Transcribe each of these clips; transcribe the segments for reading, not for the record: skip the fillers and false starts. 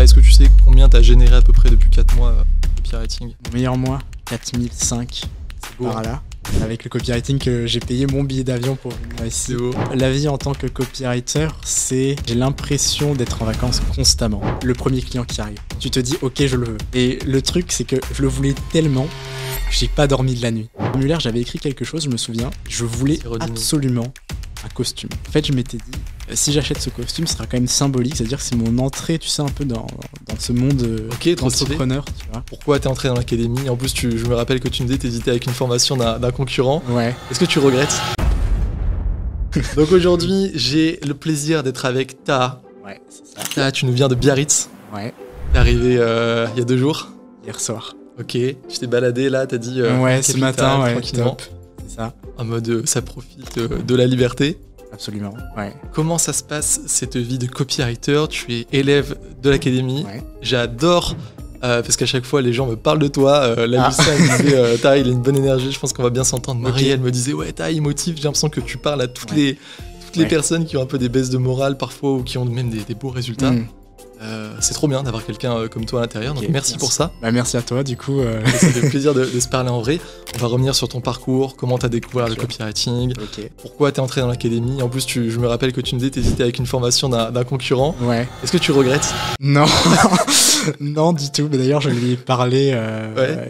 Est-ce que tu sais combien t'as généré à peu près depuis 4 mois de copywriting? Mon meilleur mois, 4005 C'est beau. par là. Avec le copywriting que j'ai payé mon billet d'avion pour venir ici. C'est beau. La vie en tant que copywriter, j'ai l'impression d'être en vacances constamment. Le premier client qui arrive, tu te dis ok, je le veux. Et le truc, c'est que je le voulais tellement que j'ai pas dormi de la nuit. Muller, j'avais écrit quelque chose, je me souviens. Je voulais absolument un costume. En fait, je m'étais dit, si j'achète ce costume, ce sera quand même symbolique, c'est-à-dire que c'est mon entrée, tu sais, un peu dans ce monde d'entrepreneur, tu vois. Pourquoi t'es entré dans l'académie? En plus, je me rappelle que tu me disais que t'hésitais avec une formation d'un concurrent. Ouais. Est-ce que tu regrettes? Donc aujourd'hui, j'ai le plaisir d'être avec Taha. Ouais, c'est ça. Taha, tu nous viens de Biarritz. Ouais. T'es arrivé il y a 2 jours. Hier soir. Ok, tu t'es baladé là, t'as dit... ouais, ce matin, ouais, tranquillement. top. C'est ça. En mode, ça profite de la liberté. Absolument, ouais. Comment ça se passe, cette vie de copywriter? Tu es élève de l'académie. Ouais. J'adore, parce qu'à chaque fois, les gens me parlent de toi. La Lucien, elle me disait, Taha, il a une bonne énergie, je pense qu'on va bien s'entendre. Marie, elle me disait, ouais, Taha, il motive. J'ai l'impression que tu parles à toutes les personnes qui ont un peu des baisses de morale parfois ou qui ont même des beaux résultats. C'est trop bien d'avoir quelqu'un comme toi à l'intérieur, donc merci pour ça. Bah, merci à toi, du coup. Ça fait plaisir de se parler en vrai. On va revenir sur ton parcours, comment tu as découvert le copywriting, pourquoi tu es entré dans l'académie. En plus, je me rappelle que tu me disais que tu hésitais avec une formation d'un concurrent. Ouais. Est-ce que tu regrettes? Non, non du tout. Mais d'ailleurs, je lui ai parlé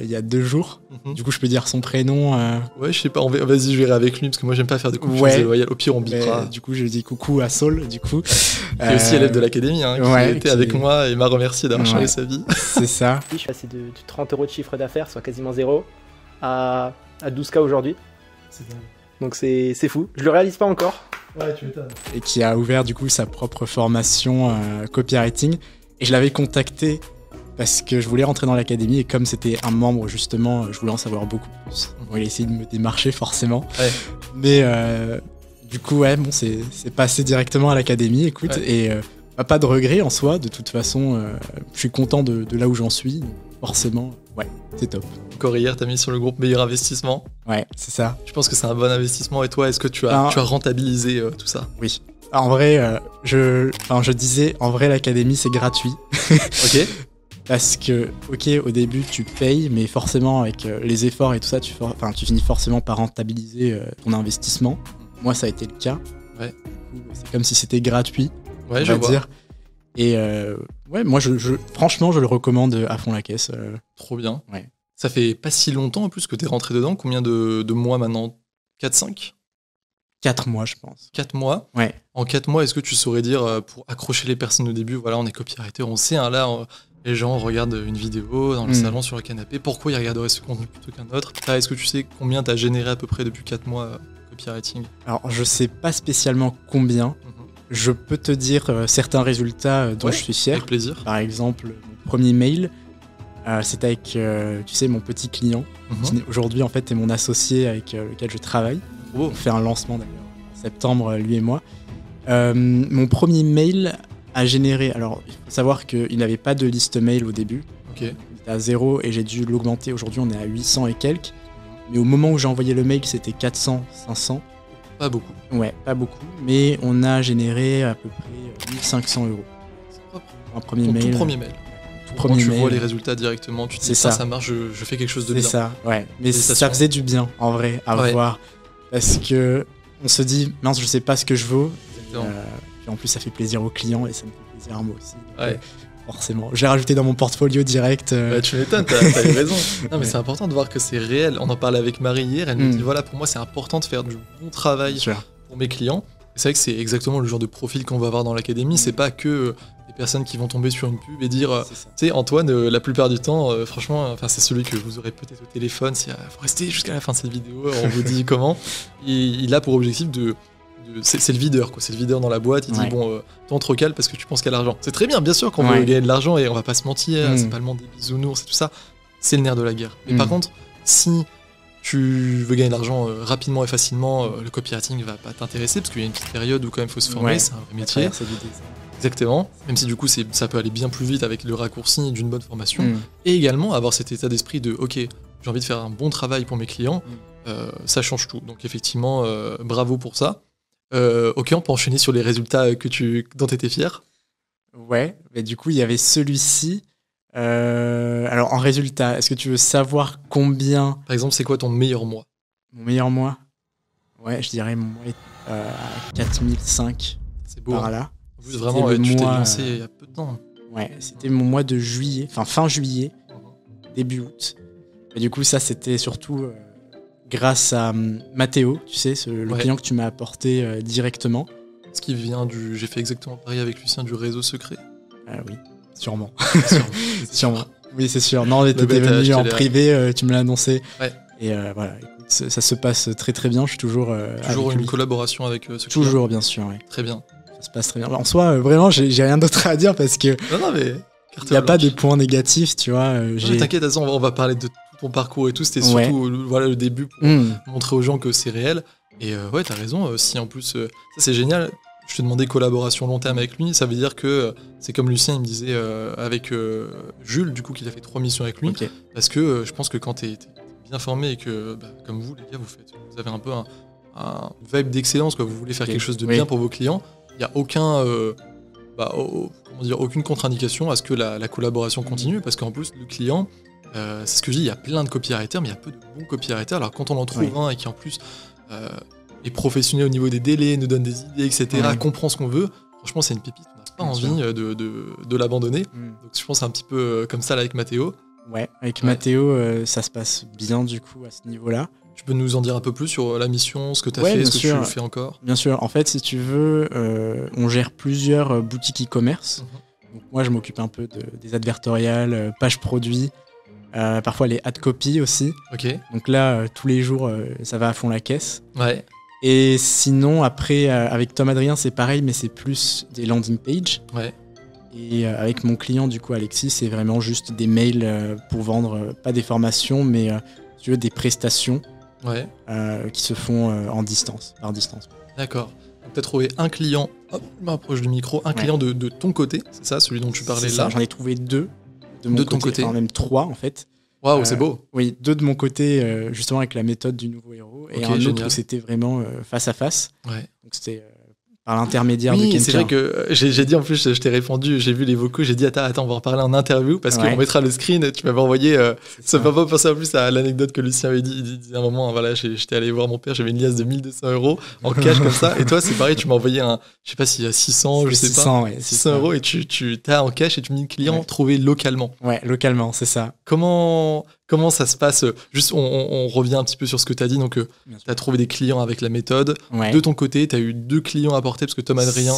il y a 2 jours. Du coup, je peux dire son prénom. Ouais, je sais pas. Vas-y, je verrai avec lui parce que moi, j'aime pas faire de coups déloyales. Au pire, on bipera. Du coup, je lui dis coucou à Saul. Du coup, qui est aussi élève de l'académie, hein, qui était avec moi et m'a remercié d'avoir changé sa vie. C'est ça. Je suis passé de 30 € de chiffre d'affaires, soit quasiment 0, à 12K aujourd'hui. Donc c'est fou. Je le réalise pas encore. Ouais, tu m'étonnes. Et qui a ouvert du coup sa propre formation copywriting. Et je l'avais contacté parce que je voulais rentrer dans l'académie et comme c'était un membre justement, je voulais en savoir beaucoup plus. Bon, il a essayé de me démarcher forcément. Ouais. Mais du coup, ouais, bon, c'est passé directement à l'académie, écoute. Ouais. Et pas de regret en soi, de toute façon, je suis content de là où j'en suis. Forcément, ouais, c'est top. Encore hier, t'as mis sur le groupe meilleur investissement. Ouais, c'est ça. Je pense que c'est un bon investissement. Et toi, est-ce que tu as rentabilisé tout ça? Oui. En vrai, je disais, en vrai, l'académie, c'est gratuit. Ok. Parce que, ok, au début, tu payes, mais forcément, avec les efforts et tout ça, tu finis forcément par rentabiliser ton investissement. Moi, ça a été le cas. Ouais. C'est comme si c'était gratuit, ouais, on va dire. Et ouais, moi, franchement, je le recommande à fond la caisse. Trop bien. Ouais. Ça fait pas si longtemps en plus que t'es rentré dedans. Combien de mois maintenant? 4-5? 4 mois, je pense. 4 mois? Ouais. En 4 mois, est-ce que tu saurais dire, pour accrocher les personnes au début, voilà, on est copywriter, on sait, hein, là, les gens regardent une vidéo dans le salon sur le canapé, pourquoi ils regarderaient ce contenu plutôt qu'un autre? Est-ce que tu sais combien t'as généré à peu près depuis 4 mois copywriting? Alors, je sais pas spécialement combien. Je peux te dire certains résultats dont je suis fier. Avec plaisir. Par exemple, mon premier mail, c'était avec, tu sais, mon petit client, qui aujourd'hui en fait est mon associé avec lequel je travaille. On fait un lancement d'ailleurs en septembre, lui et moi. Mon premier mail a généré, alors il faut savoir qu'il n'avait pas de liste mail au début. Il était à 0 et j'ai dû l'augmenter. Aujourd'hui on est à 800 et quelques. Mais au moment où j'ai envoyé le mail, c'était 400, 500. Pas beaucoup. Ouais, pas beaucoup. Mais on a généré à peu près 1500 €. C'est propre. Un premier mail. Tout premier mail. Quand tu vois les résultats directement, tu te dis ça marche, je fais quelque chose de bien. C'est ça, ouais. Mais ça faisait du bien, en vrai, à voir. Parce que on se dit, mince, je sais pas ce que je vaux. Puis en plus, ça fait plaisir aux clients et ça me fait plaisir à moi aussi. Donc, forcément. J'ai rajouté dans mon portfolio direct. Tu m'étonnes, t'as eu raison. Non, mais c'est important de voir que c'est réel. On en parlait avec Marie hier, elle me dit, voilà, pour moi, c'est important de faire du bon travail pour mes clients. C'est vrai que c'est exactement le genre de profil qu'on va avoir dans l'académie. C'est pas que des personnes qui vont tomber sur une pub et dire, tu sais, Antoine, la plupart du temps, franchement, c'est celui que vous aurez peut-être au téléphone. Si faut rester jusqu'à la fin de cette vidéo, on vous dit comment. Il a pour objectif c'est le videur, quoi. C'est le videur dans la boîte. Il dit, bon, t'es trop calme parce que tu penses qu'à l'argent. C'est très bien, bien sûr qu'on veut gagner de l'argent et on va pas se mentir. C'est pas le monde des bisounours et tout ça. C'est le nerf de la guerre. Mais par contre, si tu veux gagner de l'argent rapidement et facilement, le copywriting va pas t'intéresser parce qu'il y a une petite période où quand même il faut se former, c'est un vrai métier. Exactement, même si du coup ça peut aller bien plus vite avec le raccourci d'une bonne formation. Et également avoir cet état d'esprit de ok, j'ai envie de faire un bon travail pour mes clients, ça change tout. Donc effectivement, bravo pour ça. Ok, on peut enchaîner sur les résultats dont tu étais fier. Ouais, mais du coup, il y avait celui-ci. Alors, en résultat, est-ce que tu veux savoir combien... Par exemple, c'est quoi ton meilleur mois? Mon meilleur mois? Ouais, je dirais mon mois à 4005. C'est beau. Par là. En plus, vraiment, tu t'es lancé il y a peu de temps. Ouais, c'était mon mois de juillet, enfin fin juillet, début août. Et du coup, ça, c'était surtout grâce à Mathéo, tu sais, le client que tu m'as apporté directement. Ce qui vient du... J'ai fait exactement pareil avec Lucien du réseau secret. Oui, sûrement. Sûrement. Oui, c'est sûr. Non, mais t'étais venu en privé, tu me l'as annoncé. Ouais. Et voilà, écoute, ça se passe très très bien. Je suis toujours toujours une collaboration avec ce client. Toujours, bien sûr, oui. Très bien. Ça se passe très bien. En soi, vraiment, j'ai rien d'autre à dire parce que non, mais il n'y a pas de points négatifs, tu vois. T'inquiète, on va parler de tout ton parcours et tout. C'était surtout le début pour montrer aux gens que c'est réel. Et ouais, t'as raison. Si en plus, ça c'est génial. Je te demandais collaboration long terme avec lui. Ça veut dire que c'est comme Lucien, il me disait avec Jules, du coup, qu'il a fait 3 missions avec lui. Okay. Parce que je pense que quand t'es bien formé et que, comme vous, les gars, vous avez un peu un vibe d'excellence, quoi. Vous voulez faire quelque chose de bien pour vos clients. Il n'y a aucune contre-indication à ce que la collaboration continue, parce qu'en plus, le client, c'est ce que je dis, il y a plein de copywriters, mais il y a peu de bons copywriters. Alors quand on en trouve un et qui en plus est professionnel au niveau des délais, nous donne des idées, etc., comprend ce qu'on veut, franchement, c'est une pépite. On n'a pas envie de l'abandonner. Donc je pense c'est un petit peu comme ça là, avec Mathéo. Ouais, avec Mathéo, ça se passe bien du coup à ce niveau-là. Tu peux nous en dire un peu plus sur la mission, ce que tu as fait, ce que tu fais encore? Bien sûr. En fait, si tu veux, on gère plusieurs boutiques e-commerce. Donc, moi, je m'occupe un peu des advertoriales, pages produits, parfois les ad copy aussi. Okay. Donc là, tous les jours, ça va à fond la caisse. Ouais. Et sinon, après, avec Tom Adrien, c'est pareil, mais c'est plus des landing pages. Ouais. Et avec mon client, du coup, Alexis, c'est vraiment juste des mails pour vendre, pas des formations, mais si tu veux, des prestations. Ouais. Qui se font par distance. D'accord. Donc tu as trouvé un client, hop, je m'approche du micro, client de ton côté, c'est ça, celui dont tu parlais là? J'en ai trouvé 2 de ton côté. Enfin, même 3 en fait. Waouh, c'est beau. Oui, 2 de mon côté, justement avec la méthode du nouveau héros, et un autre où c'était vraiment face à face. Ouais. Donc c'était par l'intermédiaire de quelqu'un. C'est vrai que j'ai dit en plus, je t'ai répondu, j'ai vu les vocaux, j'ai dit attends, on va en reparler en interview parce qu'on mettra le screen. Tu m'avais envoyé, ça m'a pas pensé en plus à l'anecdote que Lucien avait dit. Il disait à un moment, voilà, j'étais allé voir mon père, j'avais une liasse de 1 200 € en cash comme ça. Et toi, c'est pareil, tu m'as envoyé je sais pas s'il y a 600, je sais 600, pas, 600 € et tu t'as en cash et tu me dis client trouvé localement. Ouais, localement, c'est ça. Comment ça se passe? Juste, on revient un petit peu sur ce que tu as dit. Donc, tu as trouvé des clients avec la méthode. Ouais. De ton côté, tu as eu 2 clients à porter parce que Tom Adrien,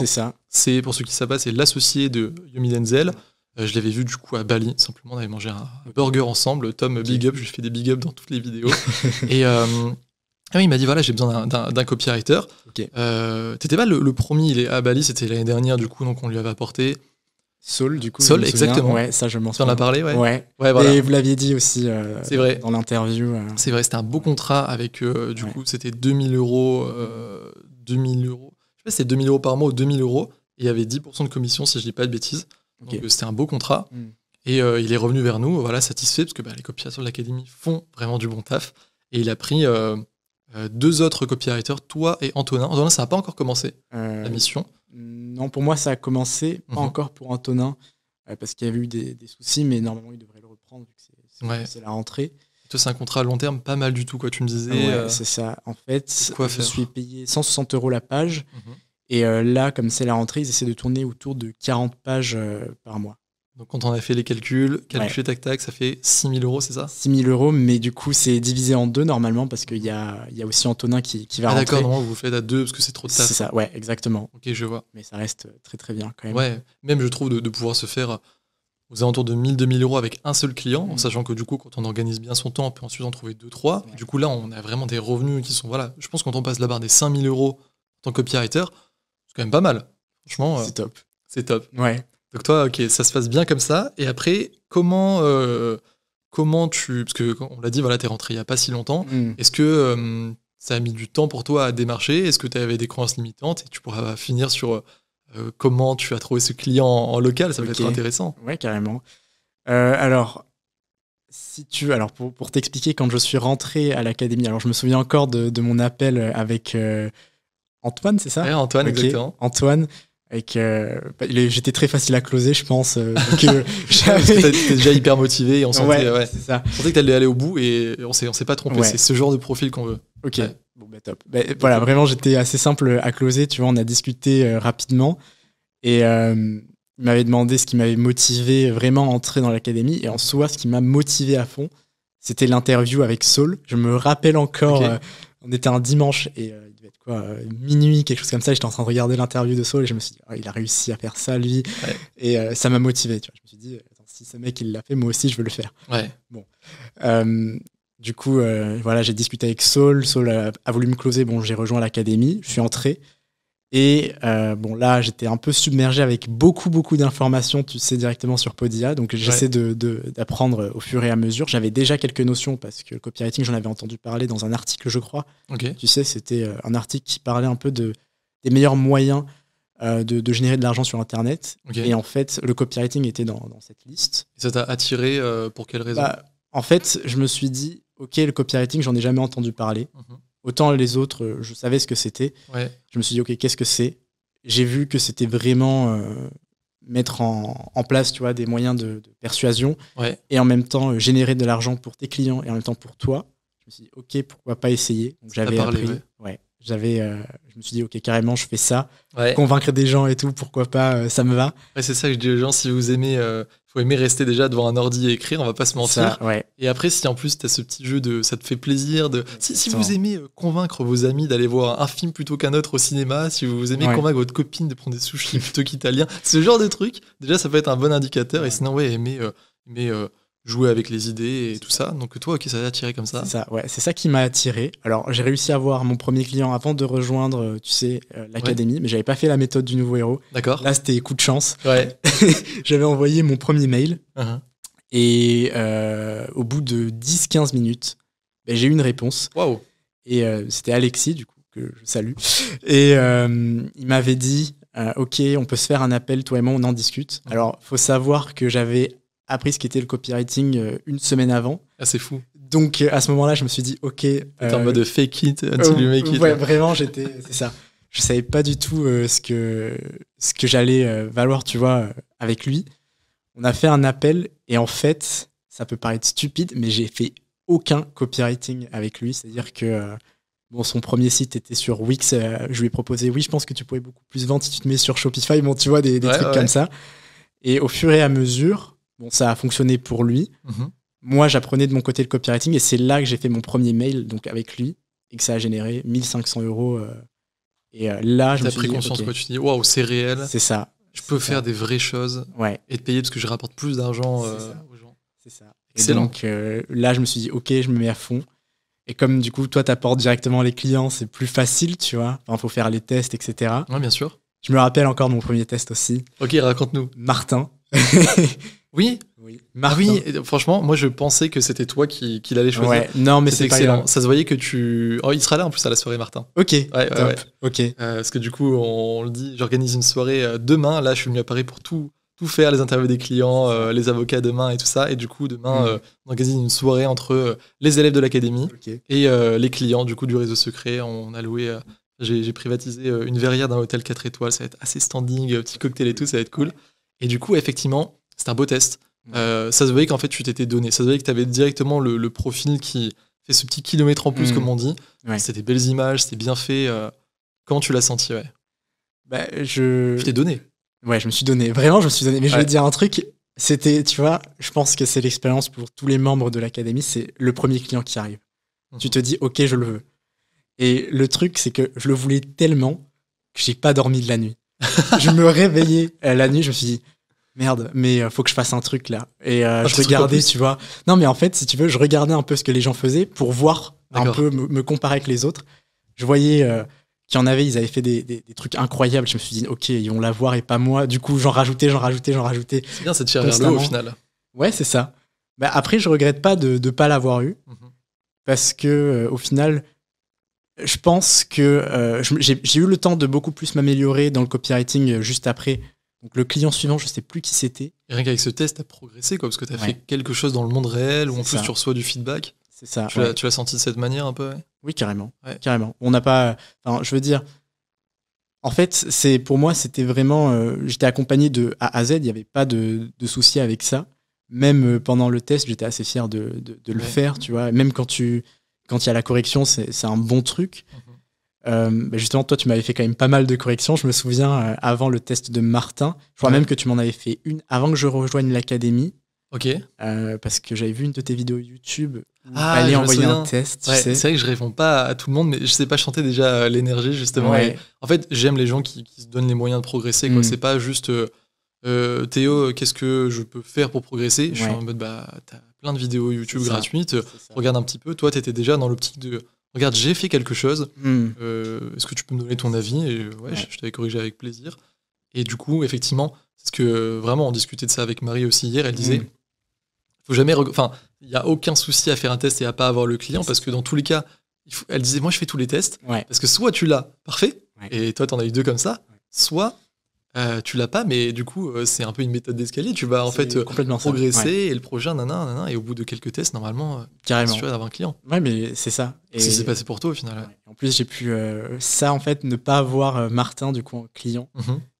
c'est pour ceux qui savent pas, c'est l'associé de Yomi Denzel. Je l'avais vu du coup à Bali. Simplement, on avait mangé un burger ensemble. Tom, big up. Je lui fais des big up dans toutes les vidéos. Et il m'a dit voilà, j'ai besoin d'un copywriter. Okay. T'étais pas le premier. Il est à Bali. C'était l'année dernière du coup. Donc, on lui avait apporté. Saul, du coup. Saul, exactement. Ouais, ça, je m'en souviens. Tu en as parlé, ouais. Voilà. Et vous l'aviez dit aussi c'est vrai. dans l'interview. C'est vrai, c'était un beau contrat avec, du coup, c'était 2000 €. 2000 €. Je sais pas si c'était 2000 € par mois ou 2000 €. Et il y avait 10% de commission, si je dis pas de bêtises. Donc, c'était un beau contrat. Et il est revenu vers nous, voilà, satisfait, parce que les copywriters de l'académie font vraiment du bon taf. Et il a pris 2 autres copywriters, toi et Antonin. Antonin, ça n'a pas encore commencé, la mission. Non, pour moi, ça a commencé, pas encore pour Antonin, parce qu'il y avait eu des soucis, mais normalement, il devrait le reprendre, vu que c'est la rentrée. Toi, c'est un contrat à long terme, pas mal du tout, quoi, tu me disais. Ouais, c'est ça. En fait, je suis payé 160 € la page, et là, comme c'est la rentrée, ils essaient de tourner autour de 40 pages par mois. Donc, quand on a fait les calculs, tac, ça fait 6 000 €, c'est ça? 6 000 €, mais du coup, c'est divisé en 2 normalement, parce qu'il y a aussi Antonin qui va rentrer. D'accord, non, vous le faites à 2 parce que c'est trop de taf. C'est ça, ouais, exactement. Ok, je vois. Mais ça reste très très bien quand même. Ouais, même je trouve de pouvoir se faire aux alentours de 1 000, 2 000 € avec un seul client, en sachant que du coup, quand on organise bien son temps, on peut ensuite en trouver 2, 3. Ouais. Du coup, là, on a vraiment des revenus qui sont, voilà, je pense que quand on passe la barre des 5 000 € en tant que copywriter, c'est quand même pas mal. Franchement, c'est top. C'est top. Ouais. Donc toi, ok, ça se passe bien comme ça. Et après, comment tu... Parce qu'on l'a dit, voilà, t'es rentré il n'y a pas si longtemps. Est-ce que ça a mis du temps pour toi à démarcher? Est-ce que tu avais des croyances limitantes? Et tu pourras finir sur comment tu as trouvé ce client en local. Ça peut être intéressant. Ouais, carrément. Alors, pour t'expliquer, quand je suis rentré à l'académie, alors je me souviens encore de mon appel avec Antoine, c'est ça? Ouais, Antoine, exactement. Antoine. J'étais très facile à closer, je pense. T'étais déjà hyper motivé et on sentait, c'est ça. On sentait que t'allais aller au bout et on s'est pas trompé. C'est ce genre de profil qu'on veut. Ok, bon, top. Voilà, vraiment, j'étais assez simple à closer. Tu vois, on a discuté rapidement et il m'avait demandé ce qui m'avait motivé vraiment à entrer dans l'académie. Et en soi, ce qui m'a motivé à fond, c'était l'interview avec Saul. Je me rappelle encore, on était un dimanche et minuit, quelque chose comme ça, j'étais en train de regarder l'interview de Saul et je me suis dit il a réussi à faire ça lui et ça m'a motivé, tu vois. Je me suis dit si ce mec il l'a fait, moi aussi je veux le faire. Bon, du coup voilà, j'ai discuté avec Saul a voulu me closer, bon, j'ai rejoint l'académie, je suis entré et bon, là j'étais un peu submergé avec beaucoup d'informations, tu sais, directement sur Podia, donc j'essaie d'apprendre au fur et à mesure. J'avais déjà quelques notions parce que le copywriting, j'en avais entendu parler dans un article, je crois. Tu sais, c'était un article qui parlait un peu des meilleurs moyens de générer de l'argent sur Internet. Et en fait, le copywriting était dans cette liste. Et ça t'a attiré pour quelle raison? En fait, je me suis dit, ok, le copywriting, j'en ai jamais entendu parler. Autant les autres, je savais ce que c'était. Je me suis dit, ok, qu'est-ce que c'est? J'ai vu que c'était vraiment mettre en place, tu vois, des moyens de persuasion et en même temps générer de l'argent pour tes clients et en même temps pour toi. Je me suis dit, ok, pourquoi pas essayer? Donc, j'avais appris. Je me suis dit, ok, carrément, je fais ça. Convaincre des gens et tout, pourquoi pas, ça me va. C'est ça que je dis aux gens, si vous aimez, faut aimer rester déjà devant un ordi et écrire, on va pas se mentir. Et après, si en plus tu as ce petit jeu ça te fait plaisir si vous aimez convaincre vos amis d'aller voir un film plutôt qu'un autre au cinéma, si vous aimez convaincre votre copine de prendre des sushis plutôt qu'italiens, ce genre de truc, déjà ça peut être un bon indicateur. Et sinon, aimer jouer avec les idées et tout ça. Donc toi, ok, ça t'a attiré comme ça. C'est ça qui m'a attiré. Alors, j'ai réussi à avoir mon premier client avant de rejoindre, tu sais, l'académie, mais j'avais pas fait la méthode du nouveau héros. D'accord. Là, c'était coup de chance. J'avais envoyé mon premier mail et au bout de 10-15 minutes, j'ai eu une réponse. Waouh. Et c'était Alexis, du coup, que je salue. Et il m'avait dit, ok, on peut se faire un appel, toi et moi, on en discute. Alors, faut savoir que j'avais appris ce qu'était le copywriting une semaine avant. Ah, c'est fou. Donc à ce moment-là, je me suis dit, ok. T'es en mode fake it until you make it. Ouais, vraiment, c'est ça. Je savais pas du tout ce que j'allais valoir, tu vois, avec lui. On a fait un appel et en fait, ça peut paraître stupide, mais j'ai fait aucun copywriting avec lui. C'est-à-dire que son premier site était sur Wix. Je lui ai proposé, je pense que tu pourrais beaucoup plus vendre si tu te mets sur Shopify. Bon, tu vois, des trucs comme ça. Et au fur et à mesure, ça a fonctionné pour lui. Moi, j'apprenais de mon côté le copywriting et c'est là que j'ai fait mon premier mail donc avec lui et que ça a généré 1500 €. Et là, je me suis pris conscience, quoi. Tu te dis, waouh, c'est réel. C'est ça. Je peux faire des vraies choses et te payer parce que je rapporte plus d'argent aux gens. C'est ça. Excellent. Et donc là, je me suis dit, ok, je me mets à fond. Et comme du coup, toi, t'apportes directement les clients, c'est plus facile, tu vois. Enfin, faut faire les tests, etc. Ouais, bien sûr. Je me rappelle encore de mon premier test aussi. Ok, raconte-nous. Martin. Oui. Martin. Oui, franchement, moi je pensais que c'était toi qui l'allais choisir. Non, mais c'est excellent. Pas ça se voyait que tu. Oh, il sera là en plus à la soirée, Martin. Ok. Top. Ok. Parce que du coup, on le dit, j'organise une soirée demain. Là, je suis venu à Paris pour tout faire, les interviews des clients, les avocats demain et tout ça. Et du coup, demain, on organise une soirée entre les élèves de l'académie et les clients du coup du réseau secret. On a loué. J'ai privatisé une verrière d'un hôtel 4 étoiles. Ça va être assez standing, petit cocktail et tout. Ça va être cool. Et du coup, effectivement, c'est un beau test. Ça se voyait qu'en fait tu t'étais donné, ça se voyait que tu avais directement le profil qui fait ce petit kilomètre en plus comme on dit. C'était des belles images, c'était bien fait. Comment tu l'as senti? Tu t'es donné. Je me suis donné, vraiment je me suis donné, mais je vais te dire un truc, c'était, tu vois, je pense que c'est l'expérience pour tous les membres de l'académie, c'est le premier client qui arrive. Tu te dis ok, je le veux, et le truc c'est que je le voulais tellement que j'ai pas dormi de la nuit. Je me réveillais la nuit, je me suis dit merde, mais faut que je fasse un truc là. Et je regardais, tu vois. Non, mais en fait, si tu veux, je regardais un peu ce que les gens faisaient pour voir un peu, me comparer avec les autres. Je voyais qu'il y en avait, ils avaient fait des trucs incroyables. Je me suis dit, ok, ils vont l'avoir et pas moi. Du coup, j'en rajoutais. C'est bien, c'est de tirer vers le haut au final. Ouais, c'est ça. Après, je regrette pas de pas l'avoir eu. Parce que au final, je pense que j'ai eu le temps de beaucoup plus m'améliorer dans le copywriting juste après. Donc le client suivant, je sais plus qui c'était. Et rien qu'avec ce test, t'as progressé, quoi, parce que t'as fait quelque chose dans le monde réel où en plus tu reçois du feedback. C'est ça. Tu l'as senti de cette manière un peu? Oui, carrément. Carrément. On n'a pas. Enfin, je veux dire, En fait, pour moi, c'était vraiment... j'étais accompagné de A à Z, il n'y avait pas de souci avec ça. Même pendant le test, j'étais assez fier de le faire, tu vois. Même quand il y a la correction, c'est un bon truc. Justement, toi, tu m'avais fait quand même pas mal de corrections. Je me souviens, avant le test de Martin, je crois même que tu m'en avais fait une avant que je rejoigne l'académie. Ok. Parce que j'avais vu une de tes vidéos YouTube où il fallait envoyer un test. Tu sais. C'est vrai que je réponds pas à tout le monde, mais je sais pas chanter déjà l'énergie, justement. Ouais. En fait, j'aime les gens qui se donnent les moyens de progresser. C'est pas juste Théo, qu'est-ce que je peux faire pour progresser? Je suis en mode, t'as plein de vidéos YouTube gratuites. Regarde un petit peu. Toi, t'étais déjà dans l'optique de regarde, j'ai fait quelque chose. Est-ce que tu peux me donner ton avis? Et je t'avais corrigé avec plaisir. Et du coup, effectivement, c'est ce que vraiment on discutait de ça avec Marie aussi hier. Elle disait, faut jamais, il y a aucun souci à faire un test et à pas avoir le client parce que dans tous les cas, elle disait, moi je fais tous les tests parce que soit tu l'as, parfait, et toi t'en as eu 2 comme ça, soit tu l'as pas, mais du coup c'est un peu une méthode d'escalier. Tu vas en fait progresser et le projet, et au bout de quelques tests, normalement, carrément, tu vas avoir un client. Ouais, mais c'est ça. Et c'est ce qui s'est passé pour toi au final. En plus, j'ai pu ça en fait, ne pas avoir Martin du coup en client.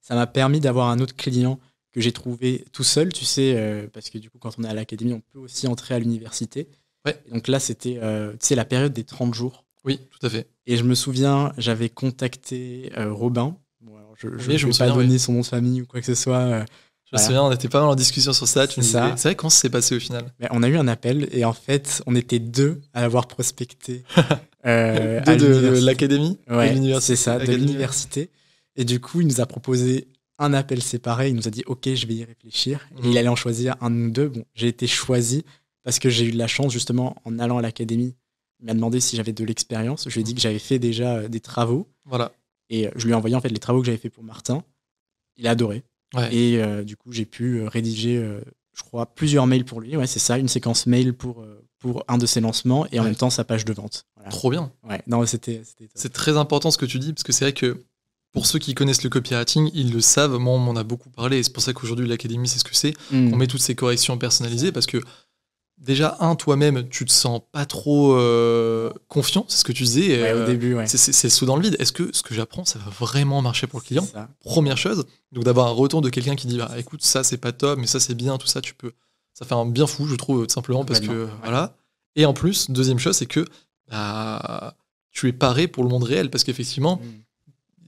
Ça m'a permis d'avoir un autre client que j'ai trouvé tout seul, tu sais, parce que du coup, quand on est à l'académie, on peut aussi entrer à l'université. Et donc là, c'était la période des 30 jours. Oui, tout à fait. Et je me souviens, j'avais contacté Robin. Bon, alors je ne vais pas donner son nom de famille ou quoi que ce soit. Je me souviens, on était pas mal en discussion sur ça. C'est vrai, comment ça s'est passé au final? On a eu un appel et en fait, on était 2 à l'avoir prospecté. de l'académie? C'est ça, de l'université. Et du coup, il nous a proposé un appel séparé. Il nous a dit, OK, je vais y réfléchir. Et il allait en choisir un ou 2. Bon, j'ai été choisi parce que j'ai eu de la chance, justement, en allant à l'académie. Il m'a demandé si j'avais de l'expérience. Je lui ai dit que j'avais fait déjà des travaux. Voilà. Et je lui ai envoyé en fait les travaux que j'avais fait pour Martin. Il a adoré. Et du coup, j'ai pu rédiger, je crois, plusieurs mails pour lui. Ouais, c'est ça, une séquence mail pour un de ses lancements et en même temps sa page de vente. Voilà. Trop bien. Non, c'était c'est très important ce que tu dis parce que c'est vrai que pour ceux qui connaissent le copywriting, ils le savent. Moi, on m'en a beaucoup parlé et c'est pour ça qu'aujourd'hui, l'académie, c'est ce que c'est. On met toutes ces corrections personnalisées parce que déjà, toi-même, tu te sens pas trop confiant, c'est ce que tu disais. Au début, c'est le saut dans le vide. Est-ce que ce que j'apprends, ça va vraiment marcher pour le client? Première chose. Donc, d'avoir un retour de quelqu'un qui dit, écoute, ça, c'est pas top, mais ça, c'est bien, tout ça, tu peux. Ça fait un bien fou, je trouve, tout simplement, parce que voilà. Et en plus, deuxième chose, c'est que tu es paré pour le monde réel, parce qu'effectivement,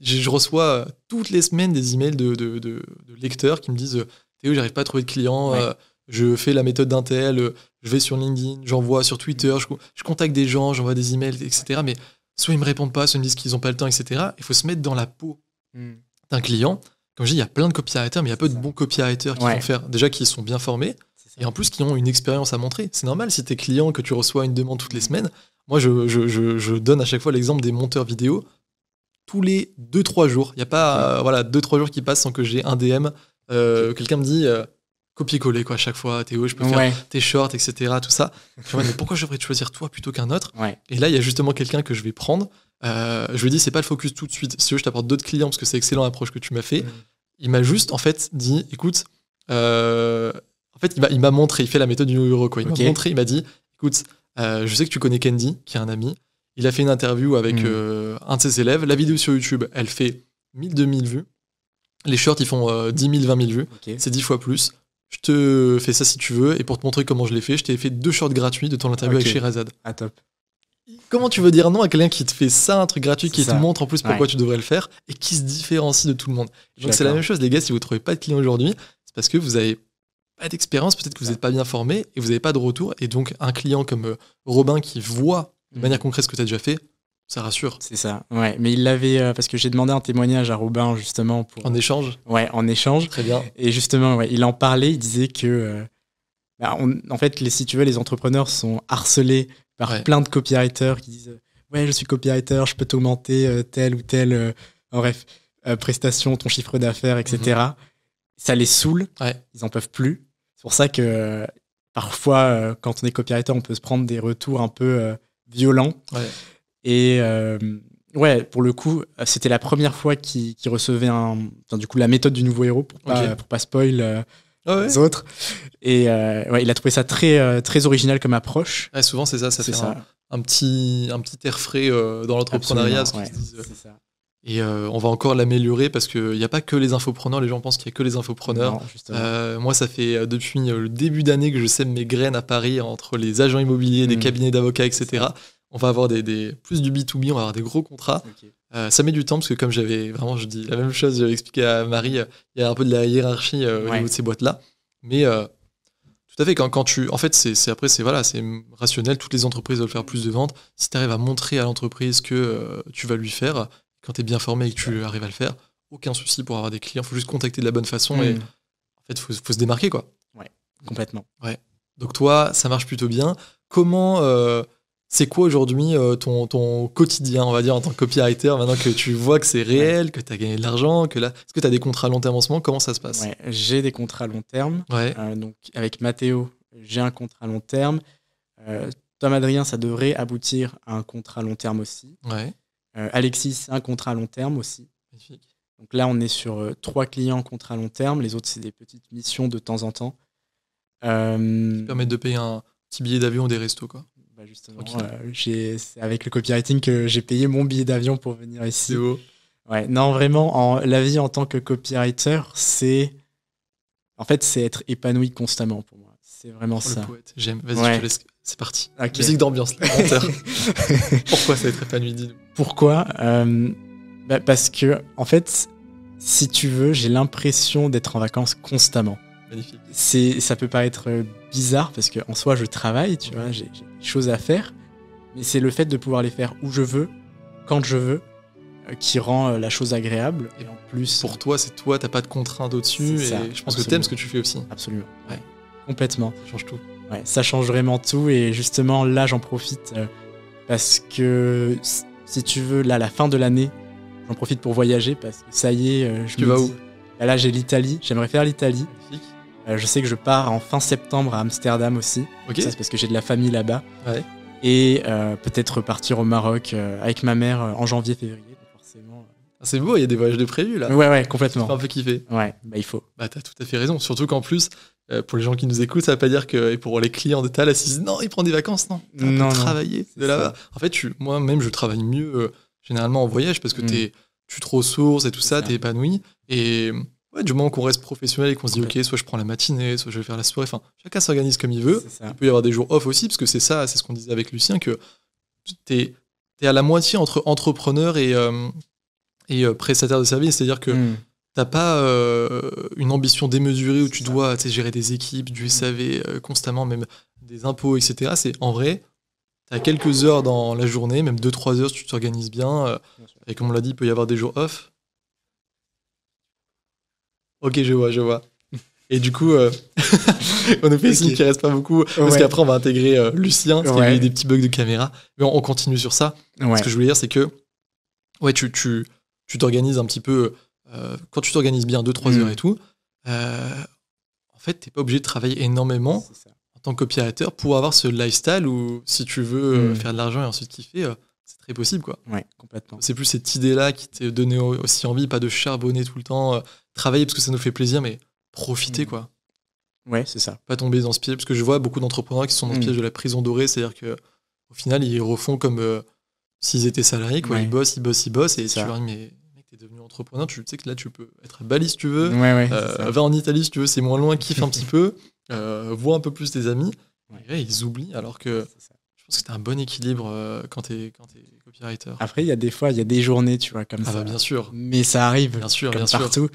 je reçois toutes les semaines des emails de lecteurs qui me disent, Théo, j'arrive pas à trouver de clients. Je fais la méthode d'un tel, je vais sur LinkedIn, j'envoie sur Twitter, je contacte des gens, j'envoie des emails, etc. Mais soit ils me répondent pas, soit ils me disent qu'ils n'ont pas le temps, etc. Il faut se mettre dans la peau d'un client. Comme je dis, il y a plein de copywriters, mais il y a peu de bons copywriters qui vont faire, déjà qui sont bien formés, et en plus qui ont une expérience à montrer. C'est normal si t'es client, que tu reçois une demande toutes les semaines. Moi, je donne à chaque fois l'exemple des monteurs vidéo. Tous les 2-3 jours, il n'y a pas 2-3 jours qui passent sans que j'ai un DM. Quelqu'un me dit... copier-coller à chaque fois, Théo, je peux faire tes shorts, etc., tout ça. Je me dis, mais pourquoi je devrais te choisir toi plutôt qu'un autre? Et là, il y a justement quelqu'un que je vais prendre. Je lui dis, c'est pas le focus tout de suite. Si tu veux, je t'apporte d'autres clients parce que c'est excellent l'approche que tu m'as fait. Il m'a juste, en fait, dit, écoute, en fait, il m'a montré, il fait la méthode du euro, quoi. Il m'a montré, il m'a dit, écoute, je sais que tu connais Candy, qui est un ami. Il a fait une interview avec un de ses élèves. La vidéo sur YouTube, elle fait 1000-2000 vues. Les shorts, ils font 10 000, 20 000 vues. C'est 10 fois plus. Je te fais ça si tu veux, et pour te montrer comment je l'ai fait, je t'ai fait 2 shorts gratuits de ton interview avec Sherazade. Ah, top. Comment tu veux dire non à quelqu'un qui te fait ça, un truc gratuit, qui te montre en plus pourquoi tu devrais le faire, et qui se différencie de tout le monde? Donc c'est la même chose, les gars, si vous trouvez pas de clients aujourd'hui, c'est parce que vous avez pas d'expérience, peut-être que vous n'êtes pas bien formé, et vous n'avez pas de retour, et donc un client comme Robin qui voit de manière concrète ce que tu as déjà fait, ça rassure. C'est ça, mais il l'avait... parce que j'ai demandé un témoignage à Robin, justement. En échange? Ouais, en échange. Très bien. Et justement, il en parlait, il disait que... en fait, si tu veux, les entrepreneurs sont harcelés par plein de copywriters qui disent « Ouais, je suis copywriter, je peux t'augmenter telle ou telle prestation, ton chiffre d'affaires, etc. » Ça les saoule, ils n'en peuvent plus. C'est pour ça que parfois, quand on est copywriter, on peut se prendre des retours un peu violents. Et pour le coup, c'était la première fois qu'il recevait la méthode du nouveau héros pour pas spoil les autres. Et il a trouvé ça très, très original comme approche. Souvent, c'est ça, ça fait un petit air frais dans l'entrepreneuriat. C'est ça. Et on va encore l'améliorer parce qu'il n'y a pas que les infopreneurs, les gens pensent qu'il n'y a que les infopreneurs. Non, moi, ça fait depuis le début d'année que je sème mes graines à Paris entre les agents immobiliers, des cabinets d'avocats, etc. On va avoir plus du B2B, on va avoir des gros contrats. Ça met du temps parce que comme je dis la même chose, j'avais expliqué à Marie, il y a un peu de la hiérarchie au niveau de ces boîtes-là. Mais tout à fait, quand tu... En fait, c'est rationnel, toutes les entreprises veulent faire plus de ventes. Si tu arrives à montrer à l'entreprise que tu vas lui faire... Quand tu es bien formé et que tu arrives à le faire, aucun souci pour avoir des clients. Il faut juste contacter de la bonne façon et en fait, faut se démarquer, quoi. Ouais, complètement. Ouais. Donc toi, ça marche plutôt bien. Comment, c'est quoi aujourd'hui ton quotidien, on va dire, en tant que copywriter, maintenant que tu vois que c'est réel, que tu as gagné de l'argent, est-ce que tu as des contrats à long terme en ce moment? Comment ça se passe? Ouais, j'ai des contrats à long terme. Donc avec Mathéo, j'ai un contrat à long terme. Tom Adrien, ça devrait aboutir à un contrat à long terme aussi. Ouais. Alexis, un contrat à long terme aussi. Magnifique. Donc là, on est sur 3 clients contrat à long terme. Les autres, c'est des petites missions de temps en temps. Qui permettent de payer un petit billet d'avion ou des restos, quoi. Bah justement, c'est avec le copywriting que j'ai payé mon billet d'avion pour venir ici. C'est beau. Ouais, non, vraiment, la vie en tant que copywriter, c'est être épanoui constamment pour moi. C'est vraiment ça. Le poète, j'aime. Vas-y, je te laisse. C'est parti. Okay. Musique d'ambiance, le menteur. Pourquoi ça être épanoui, dis-nous? Pourquoi parce que, en fait, si tu veux, j'ai l'impression d'être en vacances constamment. Magnifique. Ça peut paraître bizarre parce qu'en soi, je travaille, tu vois, j'ai des choses à faire, mais c'est le fait de pouvoir les faire où je veux, quand je veux, qui rend la chose agréable. Et en plus, pour toi, c'est toi, t'as pas de contraintes au-dessus, et je pense que t'aimes ce que tu fais aussi. Absolument. Ouais. Complètement. Ça change tout. Ouais, ça change vraiment tout, et justement, là, j'en profite parce que, si tu veux, là, la fin de l'année, j'en profite pour voyager parce que ça y est, tu vas où? Là, j'ai l'Italie, j'aimerais faire l'Italie. Je sais que je pars en fin septembre à Amsterdam aussi. Okay. Ça, c'est parce que j'ai de la famille là-bas. Ouais. Et peut-être repartir au Maroc avec ma mère en janvier-février. Forcément. C'est beau, il y a des voyages de prévus là. Ouais, complètement. Tu fais un peu kiffer. Ouais, bah il faut. Bah t'as tout à fait raison. Surtout qu'en plus, pour les gens qui nous écoutent, ça veut pas dire que, et pour les clients de Thales, ils disent non, il prend des vacances, non. T'as travailler de là-bas. En fait, moi-même, je travaille mieux généralement en voyage parce que tu te ressources et tout ça, t'es épanoui. Et ouais, du moment qu'on reste professionnel et qu'on se dit ok, soit je prends la matinée, soit je vais faire la soirée, enfin chacun s'organise comme il veut. Il peut y avoir des jours off aussi, parce que c'est ce qu'on disait avec Lucien, que t'es à la moitié entre entrepreneur et prestataire de service, c'est-à-dire que t'as pas une ambition démesurée où tu dois gérer des équipes, du SAV constamment, même des impôts, etc. C'est en vrai, t'as quelques heures dans la journée, même 2-3 heures si tu t'organises bien, et comme on l'a dit, il peut y avoir des jours off. Ok, je vois. Et du coup, on nous fait signe qu'il reste pas beaucoup, parce qu'après on va intégrer Lucien, parce qu'il y a eu des petits bugs de caméra. Mais on continue sur ça. Ce que je voulais dire, c'est que tu t'organises un petit peu, quand tu t'organises bien 2-3 heures et tout, en fait, t'es pas obligé de travailler énormément en tant que copywriter pour avoir ce lifestyle où si tu veux faire de l'argent et ensuite kiffer, c'est très possible, quoi. Ouais, complètement. C'est plus cette idée-là qui t'a donné aussi envie, pas de charbonner tout le temps, travailler parce que ça nous fait plaisir, mais profiter, quoi. Ouais, c'est ça. Pas tomber dans ce piège, parce que je vois beaucoup d'entrepreneurs qui sont dans ce piège de la prison dorée, c'est-à-dire que au final, ils refont comme s'ils étaient salariés, quoi. Ils bossent, et tu leur dis, mais mec, t'es devenu entrepreneur, tu sais que là, tu peux être à Bali si tu veux, va en Italie si tu veux, c'est moins loin, kiffe un petit peu, vois un peu plus tes amis. Et ils oublient, alors que je pense que t'as un bon équilibre quand t'es copywriter. Après, il y a des journées, tu vois, comme ça. Bah, bien sûr. Mais ça arrive, bien sûr. partout.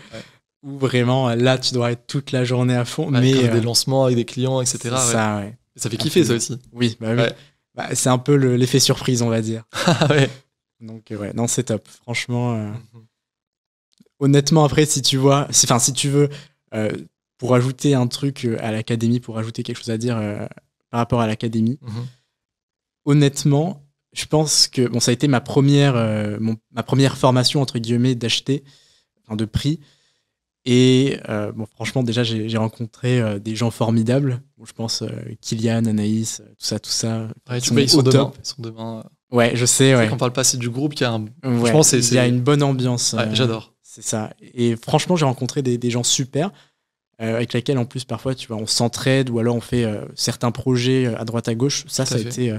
Où vraiment, là, tu dois être toute la journée à fond. Mais des lancements avec des clients, etc. Ça, ça fait kiffer, ça aussi. Oui, oui. Bah, c'est un peu l'effet surprise, on va dire. Donc, non, c'est top. Franchement, honnêtement, après, si tu veux, pour ajouter un truc à l'académie, pour ajouter quelque chose à dire par rapport à l'académie, honnêtement, je pense que ça a été ma première formation, entre guillemets, de prix. Et franchement, déjà, j'ai rencontré des gens formidables. Je pense Kylian, Anaïs, tout ça. Ils sont top. Ils sont demain. Ouais, je sais. Qu'on parle pas assez du groupe, qui a franchement, il y a une bonne ambiance. J'adore. C'est ça. Et franchement, j'ai rencontré des gens super, avec lesquels, en plus, parfois, tu vois, on s'entraide, ou alors on fait certains projets à droite à gauche. Ça a été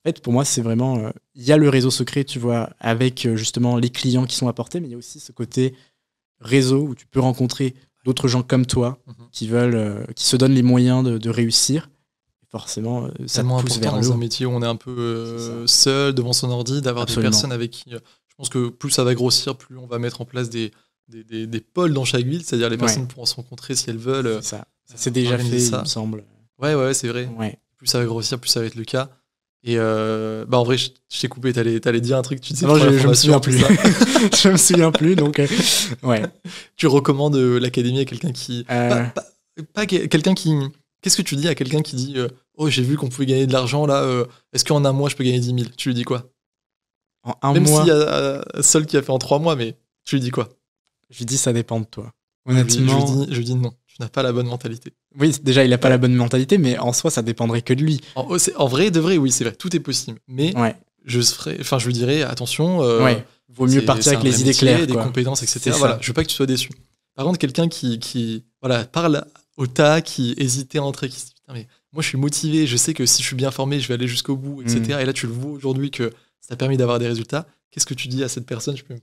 fait, pour moi, c'est vraiment... Il y a le réseau secret, tu vois, avec justement les clients qui sont apportés, mais il y a aussi ce côté réseau où tu peux rencontrer d'autres gens comme toi qui se donnent les moyens de réussir. Et forcément, ça te pousse vers le haut. Dans un métier où on est un peu seul devant son ordi, d'avoir des personnes avec qui... je pense que plus ça va grossir, plus on va mettre en place des pôles dans chaque ville, c'est-à-dire les personnes pourront se rencontrer si elles veulent. C'est ça. C'est déjà fait, il me semble. Ouais, c'est vrai. Ouais. Plus ça va grossir, plus ça va être le cas. Et en vrai, je t'ai coupé, t'allais dire un truc, tu disais. Non, je me souviens plus. Je me souviens plus, donc ouais. Tu recommandes l'académie à quelqu'un qui... Pas quelqu'un qui... Qu'est-ce que tu dis à quelqu'un qui dit oh, j'ai vu qu'on pouvait gagner de l'argent, là, est-ce qu'en un mois, je peux gagner 10 000 ? Tu lui dis quoi ? En un Même mois... s'il y a Sol qui a fait en 3 mois, mais tu lui dis quoi ? Je lui dis ça dépend de toi. Honnêtement... Je lui dis non, tu n'as pas la bonne mentalité. Oui, déjà, il n'a pas la bonne mentalité, mais en soi, ça dépendrait que de lui. En vrai, de vrai, oui, c'est vrai, tout est possible. Mais je lui dirais, attention, vaut mieux partir avec les idées claires. Des compétences, etc. Voilà, je veux pas que tu sois déçu. Par contre, quelqu'un qui parle au tas, qui hésitait à entrer, qui se dit, putain, mais moi, je suis motivé, je sais que si je suis bien formé, je vais aller jusqu'au bout, etc. Et là, tu le vois aujourd'hui que ça t'a permis d'avoir des résultats. Qu'est-ce que tu dis à cette personne ? Je peux me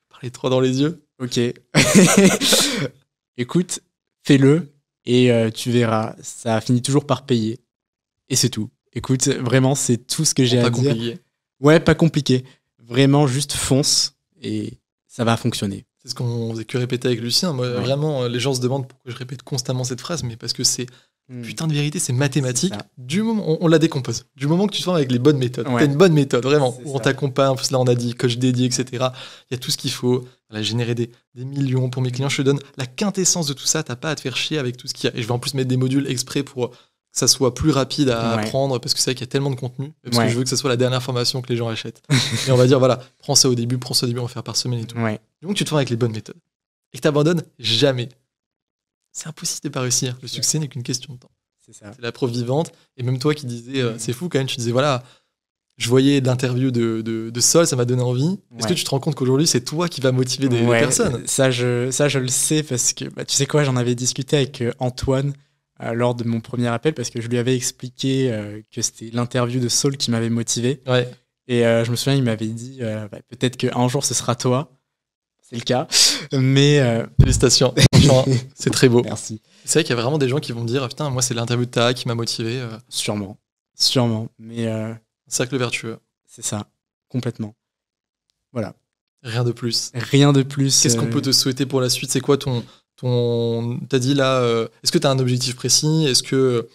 parler trop dans les yeux. Ok. Écoute, fais-le et tu verras, ça finit toujours par payer. Et c'est tout. Écoute, vraiment, c'est tout ce que j'ai à dire. Pas compliqué. Ouais, pas compliqué. Vraiment, juste fonce et ça va fonctionner. C'est ce qu'on faisait que répéter avec Lucien. Moi, vraiment, les gens se demandent pourquoi je répète constamment cette phrase, mais parce que c'est putain de vérité, c'est mathématique. Du moment, on la décompose. Du moment que tu te formes avec les bonnes méthodes. T'as une bonne méthode, vraiment. Où on t'accompagne. En plus, là, on a dit coach dédié, etc. Il y a tout ce qu'il faut. Voilà, générer des millions pour mes clients. Je te donne la quintessence de tout ça. T'as pas à te faire chier avec tout ce qu'il y a. Et je vais en plus mettre des modules exprès pour que ça soit plus rapide à apprendre, parce que c'est vrai qu'il y a tellement de contenu. Parce que je veux que ça soit la dernière formation que les gens achètent. Et on va dire, voilà, prends ça au début, on va faire par semaine et tout. Donc tu te formes avec les bonnes méthodes. Et que t'abandonnes jamais. C'est impossible de pas réussir. Le succès n'est qu'une question de temps. C'est la preuve vivante. Et même toi qui disais, c'est fou quand même, tu disais, voilà, je voyais l'interview de Sol, ça m'a donné envie. Est-ce que tu te rends compte qu'aujourd'hui, c'est toi qui vas motiver des personnes ? Ça, je le sais parce que, tu sais quoi, j'en avais discuté avec Antoine lors de mon premier appel parce que je lui avais expliqué que c'était l'interview de Sol qui m'avait motivé. Et je me souviens, il m'avait dit, peut-être qu'un jour, ce sera toi. C'est le cas, mais... Félicitations, c'est très beau. Merci. C'est vrai qu'il y a vraiment des gens qui vont me dire « Putain, moi, c'est l'interview de Taha qui m'a motivé. » Sûrement, mais... Cercle vertueux. C'est ça, complètement. Voilà. Rien de plus. Qu'est-ce qu'on peut te souhaiter pour la suite ? C'est quoi ton... T'as dit là... Est-ce que t'as un objectif précis ? Est-ce que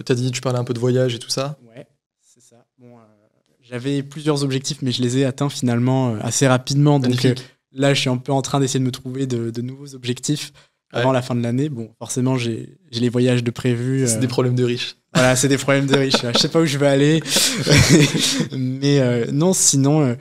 t'as dit tu parlais un peu de voyage et tout ça ? Ouais, c'est ça. Bon, j'avais plusieurs objectifs, mais je les ai atteints finalement assez rapidement. Donc... Là, je suis un peu en train d'essayer de me trouver de nouveaux objectifs avant la fin de l'année. Bon, forcément, j'ai les voyages de prévus. C'est des problèmes de riches. Voilà, c'est des problèmes de riches. Je sais pas où je vais aller. Mais non, sinon,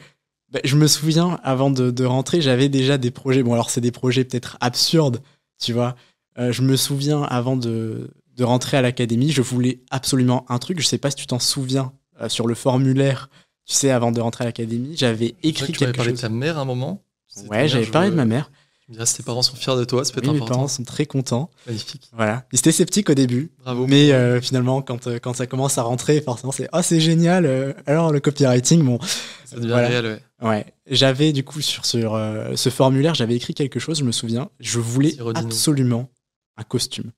je me souviens, avant de rentrer, j'avais déjà des projets. Bon, alors, c'est des projets peut-être absurdes, tu vois. Je me souviens, avant de rentrer à l'académie, je voulais absolument un truc. Je sais pas si tu t'en souviens, sur le formulaire, tu sais, avant de rentrer à l'académie, j'avais écrit quelque chose. Tu m'avais parlé de ta mère à un moment ? Ouais, j'avais parlé de ma mère. Tu me diras si tes parents sont fiers de toi, ça peut être important. Mes parents sont très contents. Magnifique. Voilà. Ils étaient sceptiques au début. Bravo. Mais finalement, quand ça commence à rentrer, forcément, c'est génial. Alors, le copywriting, bon. Ça devient réel, ouais. J'avais, du coup, sur ce formulaire, j'avais écrit quelque chose, je me souviens. Je voulais absolument un costume.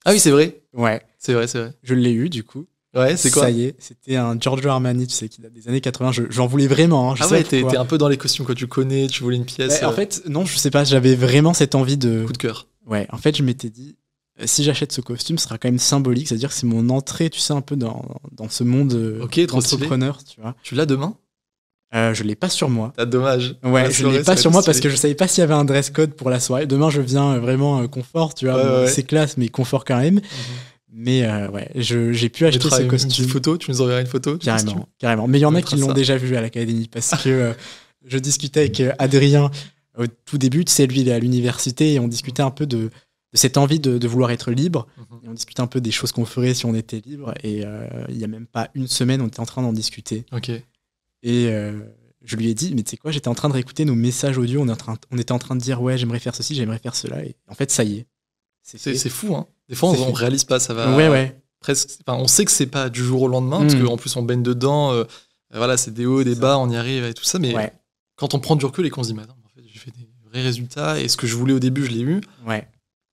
Ah oui, c'est vrai. Ouais. C'est vrai. Je l'ai eu, du coup. Ouais, c'est quoi ? Ça y est, c'était un Giorgio Armani, tu sais, qui date des années 80. J'en voulais vraiment. T'es un peu dans les costumes que tu connais, tu voulais une pièce. En fait, non, je sais pas, j'avais vraiment cette envie de. Coup de cœur. Ouais, en fait, je m'étais dit, si j'achète ce costume, ce sera quand même symbolique, c'est-à-dire que c'est mon entrée, tu sais, un peu dans ce monde d'entrepreneur, tu vois. Tu l'as demain ? Je l'ai pas sur moi. Dommage. Ouais, je l'ai pas sur moi parce que je savais pas s'il y avait un dress code pour la soirée. Demain, je viens vraiment confort, tu vois. C'est classe, mais confort quand même. Mais j'ai pu acheter ce costume. Une photo, tu nous enverras une photo. Carrément. Mais il y en a qui l'ont déjà vu à l'académie parce que je discutais avec Adrien au tout début. Tu sais, lui, il est à l'université et on discutait un peu de cette envie de vouloir être libre. Et on discutait un peu des choses qu'on ferait si on était libre. Et il y a même pas une semaine, on était en train d'en discuter. Ok. Et je lui ai dit, mais tu sais quoi, j'étais en train de réécouter nos messages audio. On était en train de dire, ouais, j'aimerais faire ceci, j'aimerais faire cela. Et en fait, ça y est. C'est fou, hein. Des fois, on réalise pas, ça va. Ouais. presque. Enfin, on sait que c'est pas du jour au lendemain, parce qu'en plus on baigne dedans. Voilà, c'est des hauts, des bas, on y arrive et tout ça. Mais quand on prend du recul et qu'on se dit, en fait, j'ai fait des vrais résultats et ce que je voulais au début, je l'ai eu.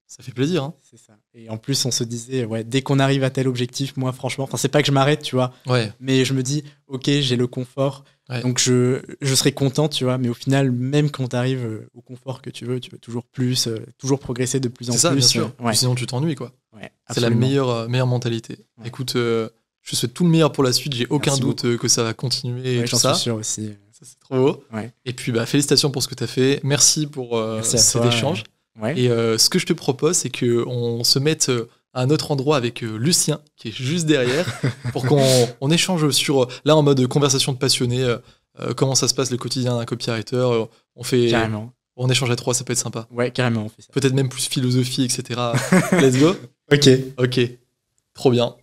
Ça fait plaisir. Hein. C'est ça. Et en plus, on se disait, dès qu'on arrive à tel objectif, moi, franchement, c'est pas que je m'arrête, tu vois. Mais je me dis, ok, j'ai le confort. Donc je serai content, tu vois. Mais au final, même quand tu arrives au confort que tu veux toujours plus, toujours progresser de plus en plus. C'est ça, bien sûr. Sinon, tu t'ennuies, quoi. C'est la meilleure mentalité. Écoute, je souhaite tout le meilleur pour la suite. J'ai aucun doute que ça va continuer. Et j'en suis sûr aussi. Ça, c'est trop beau. Et puis, félicitations pour ce que tu as fait. Merci pour cet échange. Et ce que je te propose, c'est qu'on se mette à un autre endroit avec Lucien, qui est juste derrière, pour qu'on échange sur, là en mode conversation de passionnés, comment ça se passe le quotidien d'un copywriter. Carrément. On échange à 3, ça peut être sympa. Ouais, carrément, on fait ça. Peut-être même plus philosophie, etc. Let's go. Ok. Trop bien.